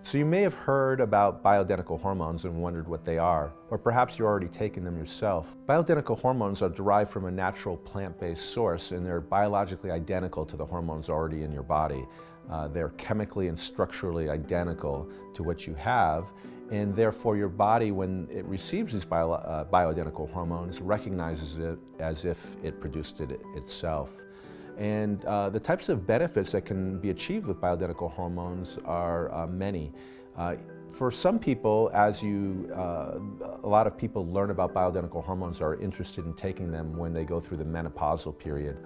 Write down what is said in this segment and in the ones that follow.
So you may have heard about bioidentical hormones and wondered what they are, or perhaps you're already taking them yourself. Bioidentical hormones are derived from a natural plant-based source, and they're biologically identical to the hormones already in your body. They're chemically and structurally identical to what you have, and therefore your body, when it receives these bioidentical hormones, recognizes it as if it produced it itself. And the types of benefits that can be achieved with bioidentical hormones are many. For some people, a lot of people learn about bioidentical hormones are interested in taking them when they go through the menopausal period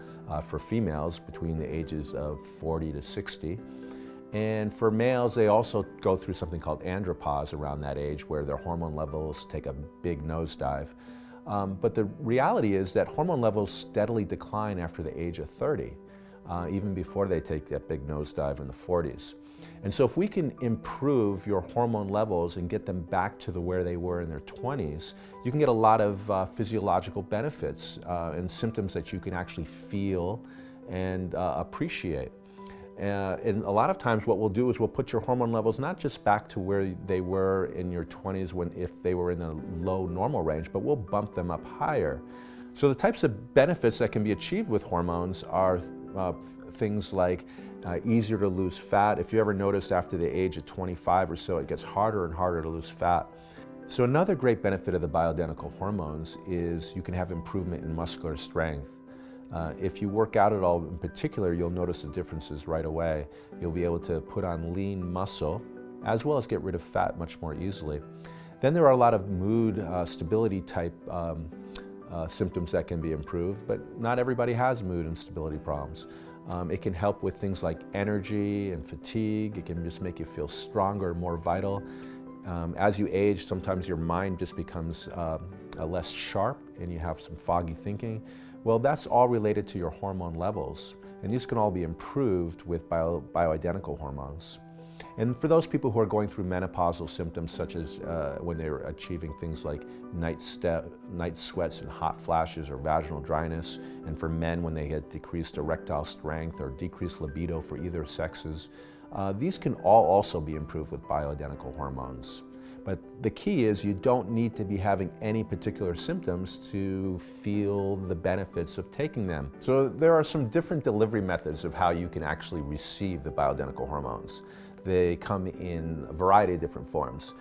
for females between the ages of 40 to 60. And for males, they also go through something called andropause around that age, where their hormone levels take a big nosedive. But the reality is that hormone levels steadily decline after the age of 30, even before they take that big nosedive in the 40s. And so if we can improve your hormone levels and get them back to where they were in their 20s, you can get a lot of physiological benefits and symptoms that you can actually feel and appreciate. And a lot of times what we'll do is we'll put your hormone levels not just back to where they were in your 20s if they were in the low normal range, but we'll bump them up higher. So the types of benefits that can be achieved with hormones are things like easier to lose fat. If you ever noticed after the age of 25 or so, it gets harder and harder to lose fat. So another great benefit of the bioidentical hormones is you can have improvement in muscular strength. If you work out at all in particular, you'll notice the differences right away. You'll be able to put on lean muscle as well as get rid of fat much more easily. Then there are a lot of mood stability type symptoms that can be improved, but not everybody has mood and stability problems. It can help with things like energy and fatigue. It can just make you feel stronger, more vital. As you age, sometimes your mind just becomes less sharp and you have some foggy thinking. Well, that's all related to your hormone levels, and these can all be improved with bioidentical hormones. And for those people who are going through menopausal symptoms, such as when they're achieving things like night sweats and hot flashes or vaginal dryness, and for men when they get decreased erectile strength or decreased libido for either sexes, these can all also be improved with bioidentical hormones. But the key is you don't need to be having any particular symptoms to feel the benefits of taking them. So there are some different delivery methods of how you can actually receive the bioidentical hormones. They come in a variety of different forms.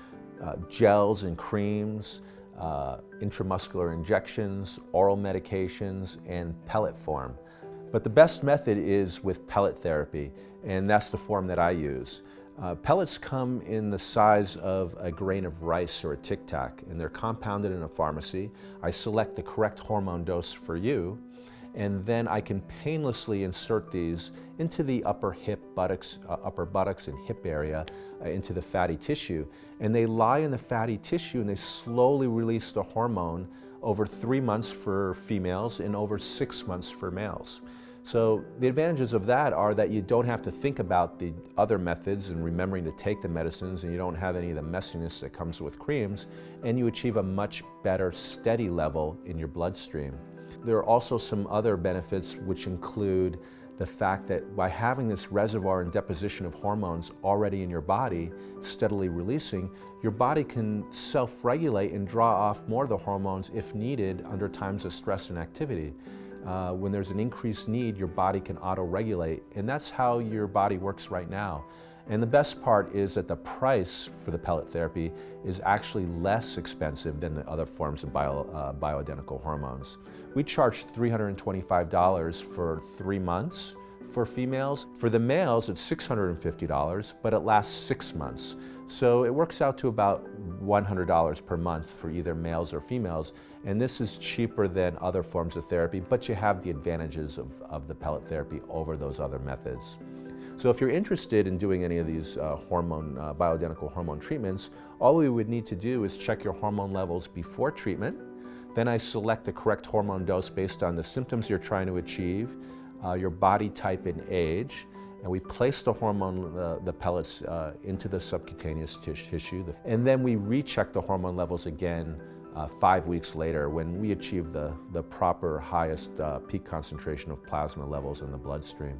Gels and creams, intramuscular injections, oral medications, and pellet form. But the best method is with pellet therapy, and that's the form that I use. Pellets come in the size of a grain of rice or a Tic Tac, and they're compounded in a pharmacy. I select the correct hormone dose for you, and then I can painlessly insert these into the upper buttocks and hip area, into the fatty tissue. And they lie in the fatty tissue and they slowly release the hormone over 3 months for females and over 6 months for males. So the advantages of that are that you don't have to think about the other methods and remembering to take the medicines, and you don't have any of the messiness that comes with creams, and you achieve a much better steady level in your bloodstream. There are also some other benefits, which include the fact that by having this reservoir and deposition of hormones already in your body, steadily releasing, your body can self-regulate and draw off more of the hormones if needed under times of stress and activity. When there's an increased need, your body can auto-regulate, and that's how your body works right now. And the best part is that the price for the pellet therapy is actually less expensive than the other forms of bioidentical hormones. We charge $325 for 3 months for females. For the males, it's $650, but it lasts 6 months. So it works out to about $100 per month for either males or females, and this is cheaper than other forms of therapy, but you have the advantages of the pellet therapy over those other methods. So if you're interested in doing any of these bioidentical hormone treatments, all we would need to do is check your hormone levels before treatment. Then I select the correct hormone dose based on the symptoms you're trying to achieve, your body type and age, and we place the pellets into the subcutaneous tissue, and then we recheck the hormone levels again 5 weeks later when we achieve the proper highest peak concentration of plasma levels in the bloodstream.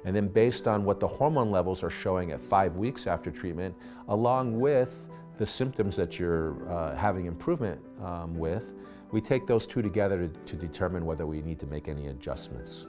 And then based on what the hormone levels are showing at 5 weeks after treatment, along with the symptoms that you're having improvement with, we take those two together to determine whether we need to make any adjustments.